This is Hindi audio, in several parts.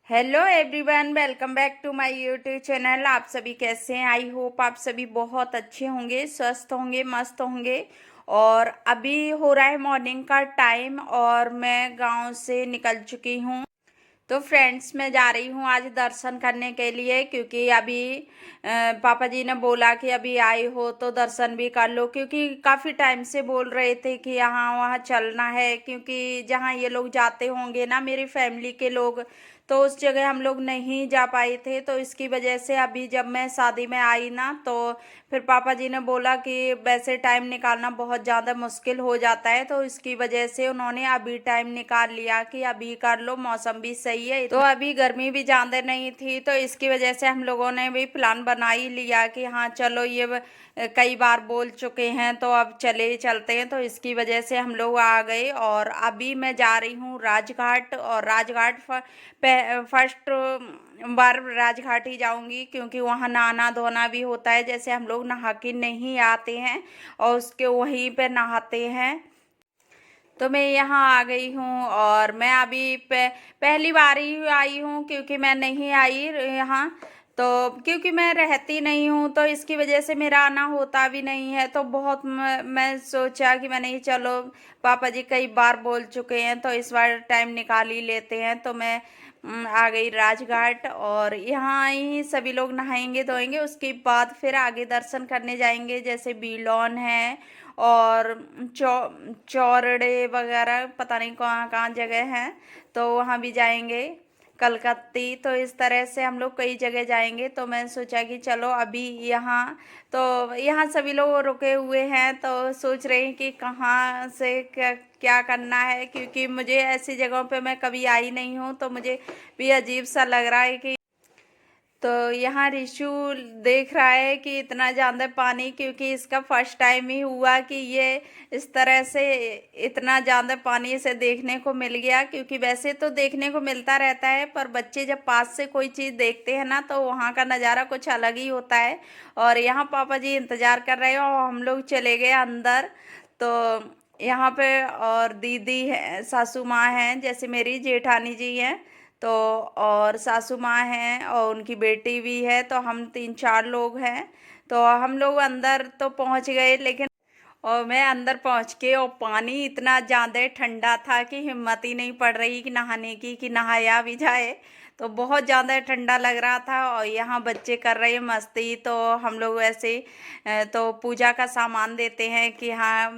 Hello everyone, welcome back to my YouTube channel. आप सभी कैसे हैं? आई होप आप सभी बहुत अच्छे होंगे, स्वस्थ होंगे, मस्त होंगे। और अभी हो रहा है मॉर्निंग का टाइम और मैं गांव से निकल चुकी हूँ। तो फ्रेंड्स, मैं जा रही हूँ आज दर्शन करने के लिए, क्योंकि अभी पापा जी ने बोला कि अभी आई हो तो दर्शन भी कर लो, क्योंकि काफ़ी टाइम से बोल रहे थे कि यहाँ वहाँ चलना है। क्योंकि जहाँ ये लोग जाते होंगे ना, मेरी फैमिली के लोग, तो उस जगह हम लोग नहीं जा पाए थे। तो इसकी वजह से अभी जब मैं शादी में आई ना, तो फिर पापा जी ने बोला कि वैसे टाइम निकालना बहुत ज़्यादा मुश्किल हो जाता है, तो इसकी वजह से उन्होंने अभी टाइम निकाल लिया कि अभी कर लो, मौसम भी सही है। तो अभी गर्मी भी ज़्यादा नहीं थी, तो इसकी वजह से हम लोगों ने भी प्लान बना ही लिया कि हाँ चलो, ये कई बार बोल चुके हैं तो अब चले चलते हैं। तो इसकी वजह से हम लोग आ गए और अभी मैं जा रही हूँ राजघाट। और राजघाट फर्स्ट बार राजघाट ही जाऊंगी, क्योंकि वहाँ नहाना धोना भी होता है। जैसे हम लोग नहा के नहीं आते हैं और उसके वहीं पे नहाते हैं। तो मैं यहाँ आ गई हूँ और मैं अभी पहली बार ही आई हूँ, क्योंकि मैं नहीं आई यहाँ। तो क्योंकि मैं रहती नहीं हूँ, तो इसकी वजह से मेरा आना होता भी नहीं है। तो बहुत मैं सोचा कि मैं नहीं, चलो पापा जी कई बार बोल चुके हैं तो इस बार टाइम निकाल ही लेते हैं। तो मैं आ गई राजघाट और यहाँ ही सभी लोग नहाएंगे धोएंगे, उसके बाद फिर आगे दर्शन करने जाएंगे। जैसे बीलॉन है और चौरड़े वगैरह, पता नहीं कहाँ कहाँ जगह है, तो वहाँ भी जाएंगे। कलकत्ती, तो इस तरह से हम लोग कई जगह जाएंगे। तो मैं सोचा कि चलो अभी यहाँ, तो यहाँ सभी लोग रुके हुए हैं, तो सोच रहे हैं कि कहाँ से क्या क्या करना है, क्योंकि मुझे ऐसी जगहों पे मैं कभी आई नहीं हूँ, तो मुझे भी अजीब सा लग रहा है कि। तो यहाँ रिशु देख रहा है कि इतना ज़्यादा पानी, क्योंकि इसका फर्स्ट टाइम ही हुआ कि ये इस तरह से इतना ज़्यादा पानी इसे देखने को मिल गया। क्योंकि वैसे तो देखने को मिलता रहता है, पर बच्चे जब पास से कोई चीज़ देखते हैं ना, तो वहाँ का नज़ारा कुछ अलग ही होता है। और यहाँ पापा जी इंतज़ार कर रहे हो और हम लोग चले गए अंदर। तो यहाँ पे और दीदी है, सासू माँ हैं, जैसे मेरी जेठानी जी हैं, तो और सासू माँ हैं और उनकी बेटी भी है, तो हम 3-4 लोग हैं। तो हम लोग अंदर तो पहुंच गए, लेकिन और मैं अंदर पहुंच के, और पानी इतना ज़्यादा ठंडा था कि हिम्मत ही नहीं पड़ रही कि नहाने की, कि नहाया भी जाए। तो बहुत ज़्यादा ठंडा लग रहा था और यहाँ बच्चे कर रहे हैं मस्ती। तो हम लोग ऐसे तो पूजा का सामान देते हैं कि हाँ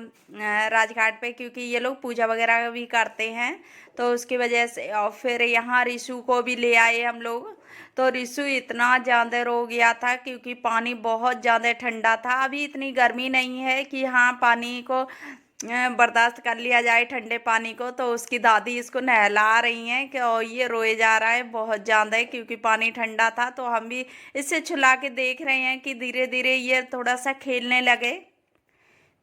राजघाट पे, क्योंकि ये लोग पूजा वगैरह भी करते हैं, तो उसकी वजह से। और फिर यहाँ रिशु को भी ले आए हम लोग। तो रिशु इतना ज़्यादा रो गया था, क्योंकि पानी बहुत ज़्यादा ठंडा था। अभी इतनी गर्मी नहीं है कि हाँ पानी को बर्दाश्त कर लिया जाए, ठंडे पानी को। तो उसकी दादी इसको नहला रही हैं कि और ये रोए जा रहा है बहुत ज़्यादा है, क्योंकि पानी ठंडा था। तो हम भी इसे छुला के देख रहे हैं कि धीरे धीरे ये थोड़ा सा खेलने लगे।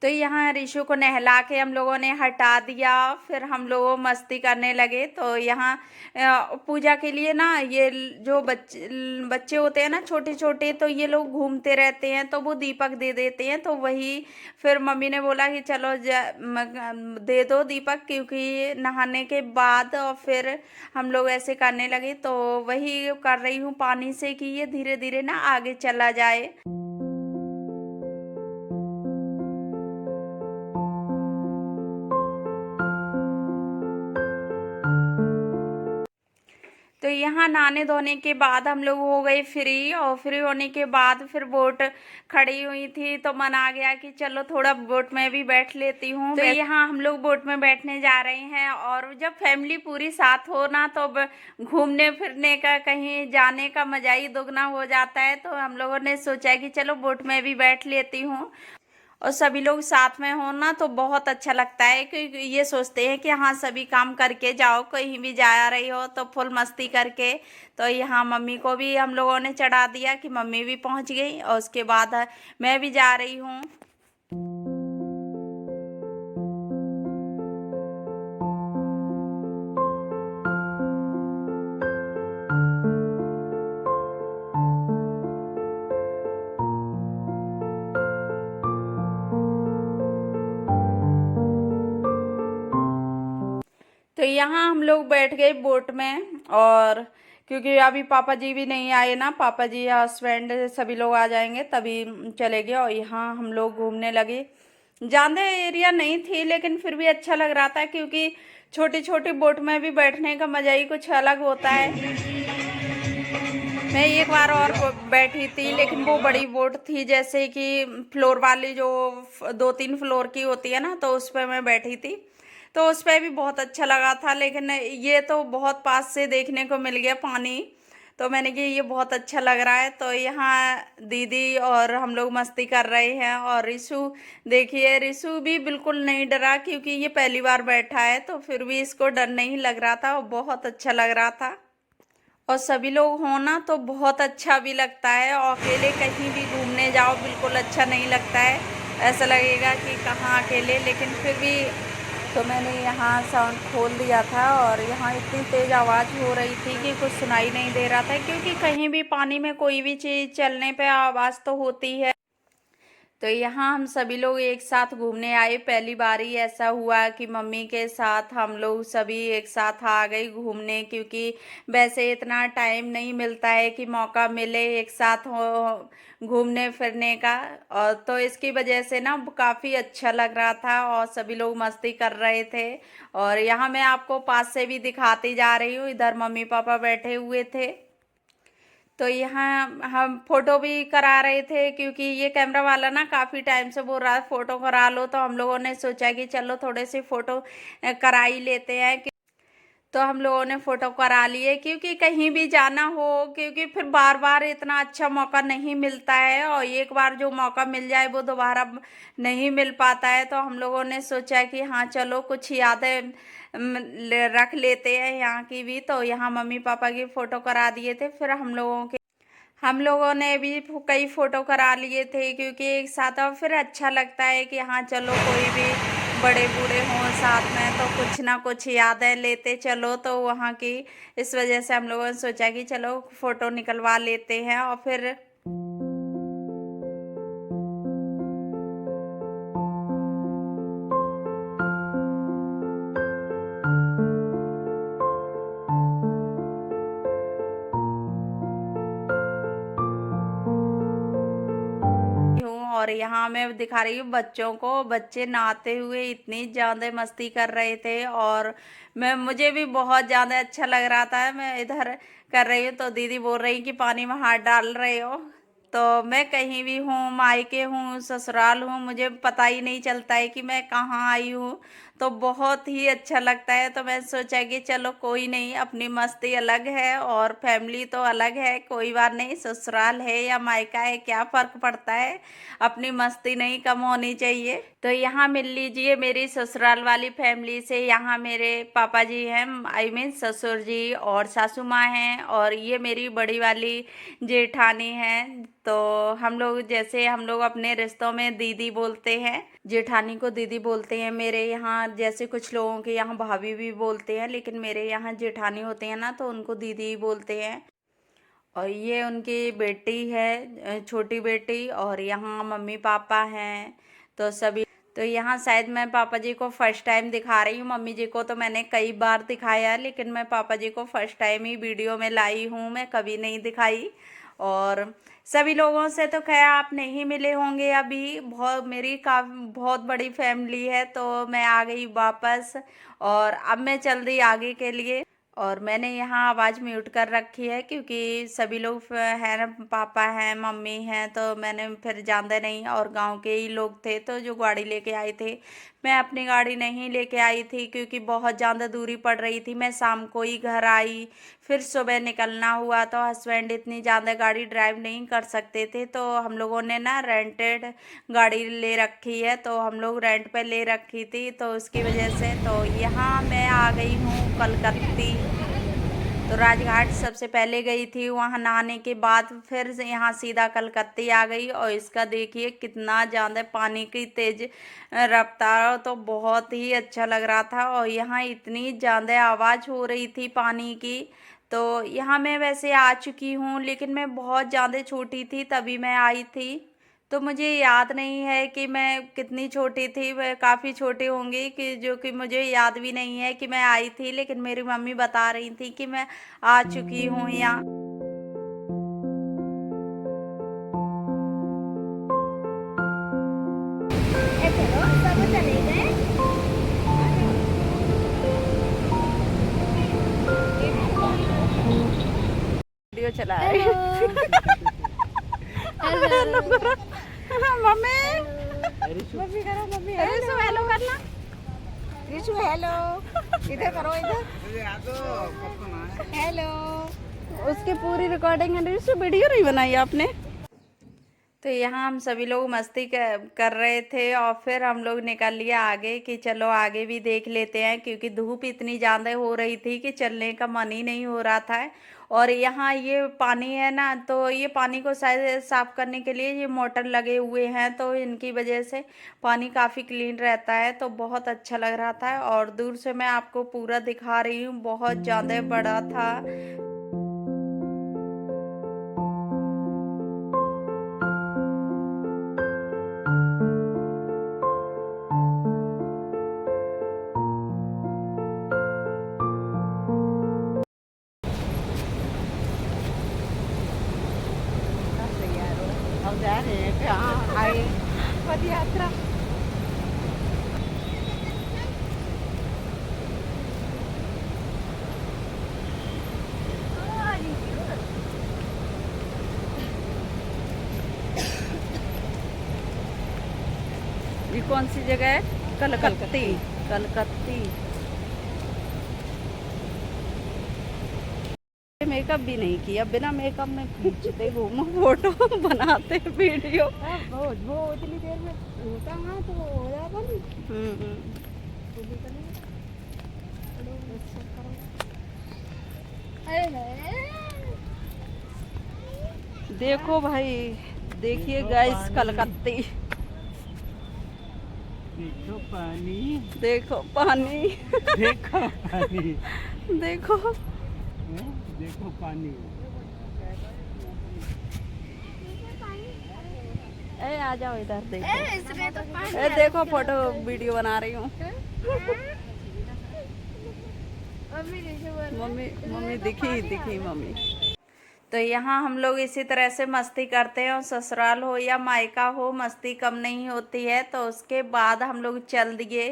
तो यहाँ रिशु को नहला के हम लोगों ने हटा दिया, फिर हम लोग मस्ती करने लगे। तो यहाँ पूजा के लिए ना, ये जो बच्चे बच्चे होते हैं ना छोटे छोटे, तो ये लोग घूमते रहते हैं, तो वो दीपक दे देते हैं। तो वही फिर मम्मी ने बोला कि चलो दे दो दीपक, क्योंकि नहाने के बाद और फिर हम लोग ऐसे करने लगे। तो वही कर रही हूँ पानी से, कि ये धीरे धीरे ना आगे चला जाए। तो यहाँ नहाने धोने के बाद हम लोग हो गए फ्री, और फ्री होने के बाद फिर बोट खड़ी हुई थी, तो मन आ गया कि चलो थोड़ा बोट में भी बैठ लेती हूँ। तो यहाँ हम लोग बोट में बैठने जा रहे हैं। और जब फैमिली पूरी साथ हो ना, तो घूमने फिरने का, कहीं जाने का मजा ही दुगना हो जाता है। तो हम लोगों ने सोचा कि चलो बोट में भी बैठ लेती हूँ, और सभी लोग साथ में हो ना, तो बहुत अच्छा लगता है। क्योंकि ये सोचते हैं कि हाँ सभी काम करके जाओ, कहीं भी जा रही हो तो फुल मस्ती करके। तो यहाँ मम्मी को भी हम लोगों ने चढ़ा दिया कि मम्मी भी पहुँच गई, और उसके बाद मैं भी जा रही हूँ। तो यहाँ हम लोग बैठ गए बोट में, और क्योंकि अभी पापा जी भी नहीं आए ना, पापा जी हस्बैंड सभी लोग आ जाएंगे तभी चलेंगे। और यहाँ हम लोग घूमने लगे। ज़्यादा एरिया नहीं थी लेकिन फिर भी अच्छा लग रहा था, क्योंकि छोटी छोटी बोट में भी बैठने का मज़ा ही कुछ अलग होता है। मैं एक बार और बैठी थी, लेकिन वो बड़ी बोट थी, जैसे कि फ्लोर वाली जो 2-3 फ्लोर की होती है ना, तो उस पर मैं बैठी थी। तो उस पर भी बहुत अच्छा लगा था, लेकिन ये तो बहुत पास से देखने को मिल गया पानी। तो मैंने कि ये बहुत अच्छा लग रहा है। तो यहाँ दीदी और हम लोग मस्ती कर रहे हैं। और रिशु, देखिए रिशु भी बिल्कुल नहीं डरा, क्योंकि ये पहली बार बैठा है, तो फिर भी इसको डर नहीं लग रहा था और बहुत अच्छा लग रहा था। और सभी लोग हो ना तो बहुत अच्छा भी लगता है, और अकेले कहीं भी घूमने जाओ बिल्कुल अच्छा नहीं लगता है, ऐसा लगेगा कि कहाँ अकेले। लेकिन फिर भी तो मैंने यहाँ साउंड खोल दिया था, और यहाँ इतनी तेज़ आवाज़ हो रही थी कि कुछ सुनाई नहीं दे रहा था, क्योंकि कहीं भी पानी में कोई भी चीज़ चलने पे आवाज़ तो होती है। तो यहाँ हम सभी लोग एक साथ घूमने आए। पहली बार ही ऐसा हुआ कि मम्मी के साथ हम लोग सभी एक साथ आ गए घूमने, क्योंकि वैसे इतना टाइम नहीं मिलता है कि मौका मिले एक साथ हो घूमने फिरने का। और तो इसकी वजह से ना काफ़ी अच्छा लग रहा था, और सभी लोग मस्ती कर रहे थे। और यहाँ मैं आपको पास से भी दिखाती जा रही हूँ, इधर मम्मी पापा बैठे हुए थे। तो यहाँ हम फोटो भी करा रहे थे, क्योंकि ये कैमरा वाला ना काफ़ी टाइम से बोल रहा है फ़ोटो करा लो, तो हम लोगों ने सोचा कि चलो थोड़े से फ़ोटो करा ही लेते हैं। तो हम लोगों ने फ़ोटो करा लिए, क्योंकि कहीं भी जाना हो, क्योंकि फिर बार बार इतना अच्छा मौका नहीं मिलता है, और एक बार जो मौका मिल जाए वो दोबारा नहीं मिल पाता है। तो हम लोगों ने सोचा कि हाँ चलो कुछ यादें रख लेते हैं यहाँ की भी। तो यहाँ मम्मी पापा की फ़ोटो करा दिए थे, फिर हम लोगों ने भी कई फोटो करा लिए थे, क्योंकि एक साथ और फिर अच्छा लगता है कि हाँ चलो कोई भी बड़े बूढ़े हों साथ में, तो कुछ ना कुछ यादें लेते चलो। तो वहाँ की इस वजह से हम लोगों ने सोचा कि चलो फोटो निकलवा लेते हैं। और फिर हूँ, और यहाँ मैं दिखा रही हूँ बच्चों को। बच्चे नहाते हुए इतनी ज़्यादा मस्ती कर रहे थे, और मुझे भी बहुत ज़्यादा अच्छा लग रहा था। मैं इधर कर रही हूँ तो दीदी बोल रही कि पानी में हाथ डाल रहे हो। तो मैं कहीं भी हूँ, मायके हूँ ससुराल हूँ, मुझे पता ही नहीं चलता है कि मैं कहाँ आई हूँ। तो बहुत ही अच्छा लगता है। तो मैं सोचा कि चलो कोई नहीं, अपनी मस्ती अलग है और फैमिली तो अलग है, कोई बात नहीं, ससुराल है या मायका है क्या फ़र्क पड़ता है, अपनी मस्ती नहीं कम होनी चाहिए। तो यहाँ मिल लीजिए मेरी ससुराल वाली फैमिली से। यहाँ मेरे पापा जी हैं, आई मीन ससुर जी, और सासू माँ हैं, और ये मेरी बड़ी वाली जेठानी है। तो हम लोग अपने रिश्तों में दीदी बोलते हैं, जेठानी को दीदी बोलते हैं। मेरे यहाँ जैसे कुछ लोगों के यहाँ भाभी भी बोलते हैं, लेकिन मेरे यहाँ जेठानी होते हैं ना, तो उनको दीदी ही बोलते हैं। और ये उनकी बेटी है, छोटी बेटी, और यहाँ मम्मी पापा हैं। तो सभी तो यहाँ शायद मैं पापा जी को फर्स्ट टाइम दिखा रही हूँ। मम्मी जी को तो मैंने कई बार दिखाया है, लेकिन मैं पापा जी को फर्स्ट टाइम ही वीडियो में लाई हूँ, मैं कभी नहीं दिखाई। और सभी लोगों से तो खैर आप नहीं मिले होंगे अभी, बहुत बड़ी फैमिली है। तो मैं आ गई वापस, और अब मैं चल रही आगे के लिए। और मैंने यहाँ आवाज़ म्यूट कर रखी है, क्योंकि सभी लोग हैं ना, पापा हैं मम्मी हैं, तो मैंने फिर जानते नहीं, और गांव के ही लोग थे तो जो गाड़ी लेके आए थे। मैं अपनी गाड़ी नहीं लेके आई थी, क्योंकि बहुत ज़्यादा दूरी पड़ रही थी। मैं शाम को ही घर आई, फिर सुबह निकलना हुआ। तो हस्बैंड इतनी ज़्यादा गाड़ी ड्राइव नहीं कर सकते थे, तो हम लोगों ने ना रेंटेड गाड़ी ले रखी है, तो हम लोग रेंट पे ले रखी थी, तो उसकी वजह से। तो यहाँ मैं आ गई हूँ कलकत्ती। तो राजघाट सबसे पहले गई थी, वहाँ नहाने के बाद फिर से यहाँ सीधा कलकत्ती आ गई। और इसका देखिए कितना ज़्यादा पानी की तेज रफ्तार, तो बहुत ही अच्छा लग रहा था। और यहाँ इतनी ज़्यादा आवाज़ हो रही थी पानी की। तो यहाँ मैं वैसे आ चुकी हूँ, लेकिन मैं बहुत ज़्यादा छोटी थी तभी मैं आई थी। तो मुझे याद नहीं है कि मैं कितनी छोटी थी, मैं काफ़ी छोटी होंगी, कि जो कि मुझे याद भी नहीं है कि मैं आई थी, लेकिन मेरी मम्मी बता रही थी कि मैं आ चुकी हूँ यहाँ। ए चलो सब चले गए। वीडियो चला रही हेलो हेलो हेलो करो मम्मी, मम्मी करो मम्मी रिशु हेलो करना। रिशु हेलो इधर करो इधर हेलो। उसकी पूरी रिकॉर्डिंग है रिशु, वीडियो नहीं बनाई आपने। तो यहाँ हम सभी लोग मस्ती कर रहे थे और फिर हम लोग निकल लिया आगे कि चलो आगे भी देख लेते हैं, क्योंकि धूप इतनी ज़्यादा हो रही थी कि चलने का मन ही नहीं हो रहा था। और यहाँ ये पानी है ना, तो ये पानी को शायद साफ करने के लिए ये मोटर लगे हुए हैं, तो इनकी वजह से पानी काफ़ी क्लीन रहता है, तो बहुत अच्छा लग रहा था। और दूर से मैं आपको पूरा दिखा रही हूँ, बहुत ज़्यादा बड़ा था। हम जा रहे हैं कहाँ आए पद यात्रा। ये कौन सी जगह है? कलकत्ती। कलकत्ती। मेकअप भी नहीं किया, बिना मेकअप में खींचते घूमो फोटो बनाते वीडियो। वो इतनी देर में होता है तो हो जाएगा नहीं। हम्म। देखो भाई, देखिए गाइस कलकत्ती। देखो पानी, देखो पानी देखो पानी, देखो देखो पानी। ए आ जाओ इधर, देखो इसमें तो पानी ए देखो फोटो वीडियो बना रही हूँ। मम्मी मम्मी दिखी मम्मी। तो यहाँ हम लोग इसी तरह से मस्ती करते हैं, और ससुराल हो या मायका हो मस्ती कम नहीं होती है। तो उसके बाद हम लोग चल दिए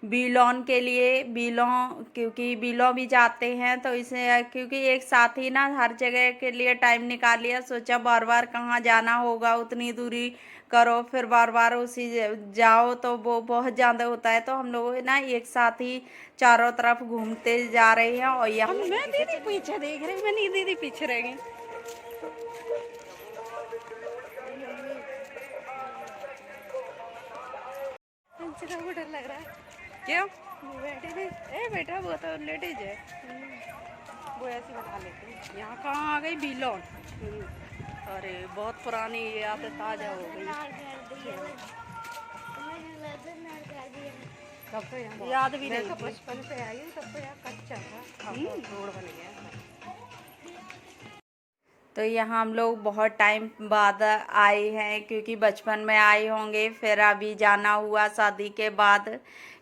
बिलोन के लिए, बिलों, क्योंकि बिलों भी जाते हैं, तो इसे क्योंकि एक साथ ही ना हर जगह के लिए टाइम निकाल लिया, सोचा बार बार कहाँ जाना होगा, उतनी दूरी करो फिर बार बार उसी जाओ तो वो बहुत ज़्यादा होता है। तो हम लोग ना एक साथ ही चारों तरफ घूमते जा रहे हैं। और यहाँ मैं दीदी पीछे देख रही, मैं नहीं दीदी पीछे रह गई। डर लग रहा है क्यों? बैठे थे। ए बेटा वो तो लेडीज है, वो ऐसी बता लेते हैं। यहाँ कहाँ आ गई बिलोन? अरे बहुत पुरानी यादें ताजा हो गई। कब तो यहाँ याद भी मैं नहीं तो थी। बचपन से आई हूँ, तब तो यहाँ कच्चा था, अब तो रोड बन गया है। तो यहाँ हम लोग बहुत टाइम बाद आए हैं, क्योंकि बचपन में आए होंगे, फिर अभी जाना हुआ शादी के बाद,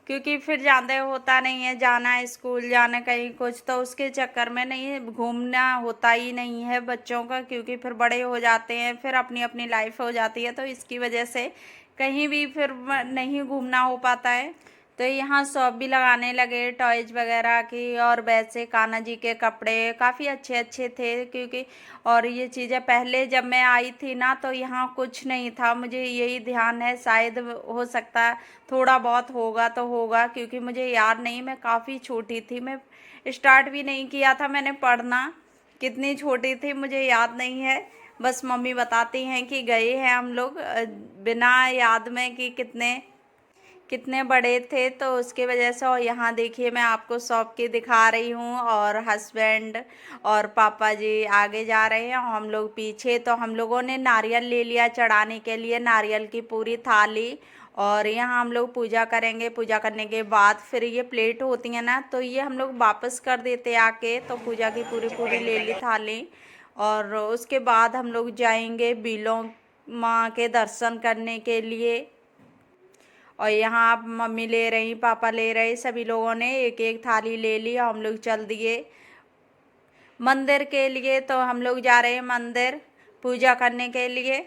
क्योंकि फिर ज़्यादा होता नहीं है जाना, स्कूल जाना कहीं कुछ, तो उसके चक्कर में नहीं घूमना होता ही नहीं है बच्चों का, क्योंकि फिर बड़े हो जाते हैं, फिर अपनी अपनी लाइफ हो जाती है, तो इसकी वजह से कहीं भी फिर नहीं घूमना हो पाता है। तो यहाँ शॉप भी लगाने लगे टॉयज वगैरह की, और वैसे कान्हा जी के कपड़े काफ़ी अच्छे अच्छे थे, क्योंकि और ये चीज़ें पहले जब मैं आई थी ना तो यहाँ कुछ नहीं था, मुझे यही ध्यान है, शायद हो सकता है थोड़ा बहुत होगा तो होगा, क्योंकि मुझे याद नहीं, मैं काफ़ी छोटी थी, मैं स्टार्ट भी नहीं किया था मैंने पढ़ना, कितनी छोटी थी मुझे याद नहीं है। बस मम्मी बताती हैं कि गए हैं हम लोग बिना याद में कि कितने कितने बड़े थे, तो उसके वजह से। और यहाँ देखिए मैं आपको शॉप की दिखा रही हूँ, और हस्बैंड और पापा जी आगे जा रहे हैं और हम लोग पीछे। तो हम लोगों ने नारियल ले लिया चढ़ाने के लिए, नारियल की पूरी थाली, और यहाँ हम लोग पूजा करेंगे। पूजा करने के बाद फिर ये प्लेट होती है ना, तो ये हम लोग वापस कर देते आके। तो पूजा की पूरी पूरी ले ली थाली, और उसके बाद हम लोग जाएंगे बिलों माँ के दर्शन करने के लिए। और यहाँ आप मम्मी ले रही, पापा ले रहे, सभी लोगों ने एक एक थाली ले ली। हम लोग चल दिए मंदिर के लिए। तो हम लोग जा रहे हैं मंदिर पूजा करने के लिए।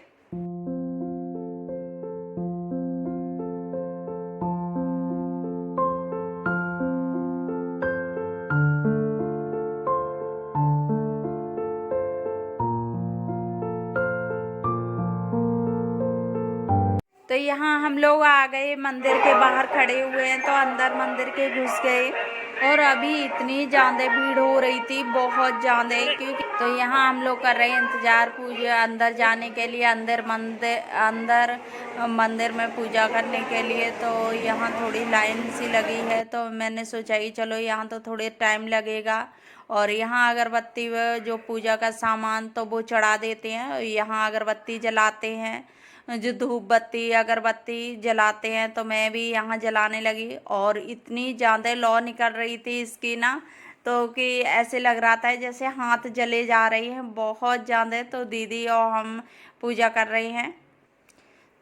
तो यहाँ हम लोग आ गए, मंदिर के बाहर खड़े हुए हैं, तो अंदर मंदिर के घुस गए। और अभी इतनी ज़्यादा भीड़ हो रही थी, बहुत ज़्यादा, क्योंकि तो यहाँ हम लोग कर रहे हैं इंतज़ार पूजा अंदर जाने के लिए, अंदर मंदिर में पूजा करने के लिए। तो यहाँ थोड़ी लाइन सी लगी है, तो मैंने सोचा कि चलो यहाँ तो थोड़े टाइम लगेगा। और यहाँ अगरबत्ती जो पूजा का सामान तो वो चढ़ा देते हैं, यहाँ अगरबत्ती जलाते हैं, जो धूप बत्ती अगरबत्ती जलाते हैं। तो मैं भी यहाँ जलाने लगी। और इतनी ज़्यादा लौ निकल रही थी इसकी ना, तो कि ऐसे लग रहा था जैसे हाथ जले जा रही हैं बहुत ज़्यादा। तो दीदी और हम पूजा कर रहे हैं।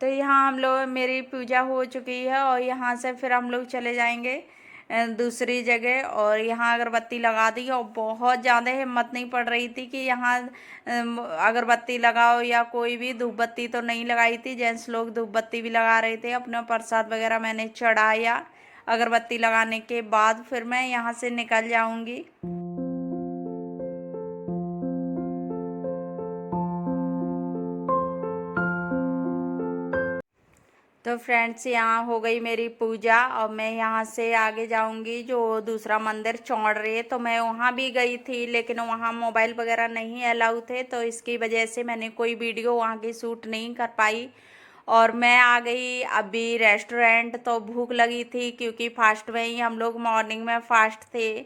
तो यहाँ हम लोग, मेरी पूजा हो चुकी है और यहाँ से फिर हम लोग चले जाएंगे दूसरी जगह। और यहाँ अगरबत्ती लगा दी और बहुत ज़्यादा हिम्मत नहीं पड़ रही थी कि यहाँ अगरबत्ती लगाओ या कोई भी धूप बत्ती तो नहीं लगाई थी। जेंट्स लोग धूप बत्ती भी लगा रहे थे। अपना प्रसाद वगैरह मैंने चढ़ाया। अगरबत्ती लगाने के बाद फिर मैं यहाँ से निकल जाऊँगी। तो फ्रेंड्स, यहाँ हो गई मेरी पूजा और मैं यहाँ से आगे जाऊँगी जो दूसरा मंदिर चौड़रे। तो मैं वहाँ भी गई थी, लेकिन वहाँ मोबाइल वगैरह नहीं अलाउ थे, तो इसकी वजह से मैंने कोई वीडियो वहाँ की शूट नहीं कर पाई। और मैं आ गई अभी रेस्टोरेंट। तो भूख लगी थी, क्योंकि फास्ट में ही हम लोग मॉर्निंग में फास्ट थे।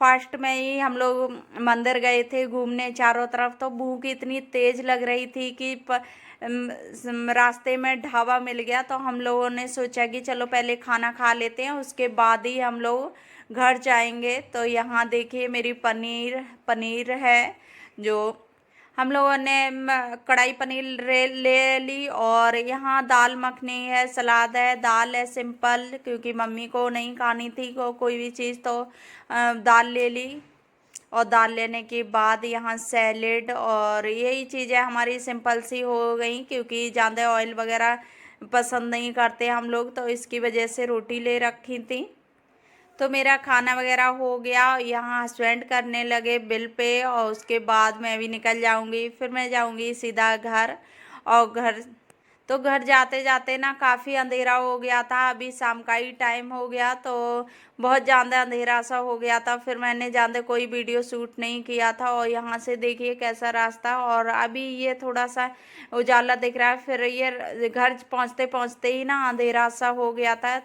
फास्ट में ही हम लोग मंदिर गए थे घूमने चारों तरफ। तो भूख इतनी तेज़ लग रही थी कि रास्ते में ढाबा मिल गया। तो हम लोगों ने सोचा कि चलो पहले खाना खा लेते हैं, उसके बाद ही हम लोग घर जाएंगे। तो यहाँ देखिए मेरी पनीर है, जो हम लोगों ने कढ़ाई पनीर ले ली। और यहाँ दाल मखनी है, सलाद है, दाल है सिंपल, क्योंकि मम्मी को नहीं खानी थी कोई भी चीज़, तो दाल ले ली। और दाल लेने के बाद यहाँ सैलेड और यही चीज़ें हमारी सिंपल सी हो गई, क्योंकि ज़्यादा ऑयल वगैरह पसंद नहीं करते हम लोग, तो इसकी वजह से रोटी ले रखी थी। तो मेरा खाना वगैरह हो गया। यहाँ हस्बैंड करने लगे बिल पे, और उसके बाद मैं भी निकल जाऊँगी। फिर मैं जाऊँगी सीधा घर। और घर जाते जाते ना काफ़ी अंधेरा हो गया था। अभी शाम का ही टाइम हो गया, तो बहुत ज़्यादा अंधेरा सा हो गया था। फिर मैंने ज़्यादा कोई वीडियो शूट नहीं किया था। और यहाँ से देखिए कैसा रास्ता, और अभी ये थोड़ा सा उजाला दिख रहा है। फिर ये घर पहुँचते पहुँचते ही ना अंधेरा सा हो गया था।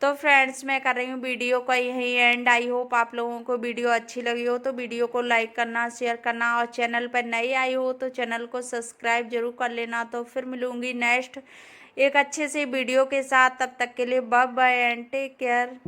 तो फ्रेंड्स, मैं कर रही हूँ वीडियो का यही एंड। आई होप आप लोगों को वीडियो अच्छी लगी हो, तो वीडियो को लाइक करना, शेयर करना, और चैनल पर नए आए हो तो चैनल को सब्सक्राइब जरूर कर लेना। तो फिर मिलूँगी नेक्स्ट एक अच्छे से वीडियो के साथ। तब तक के लिए bye bye and take care.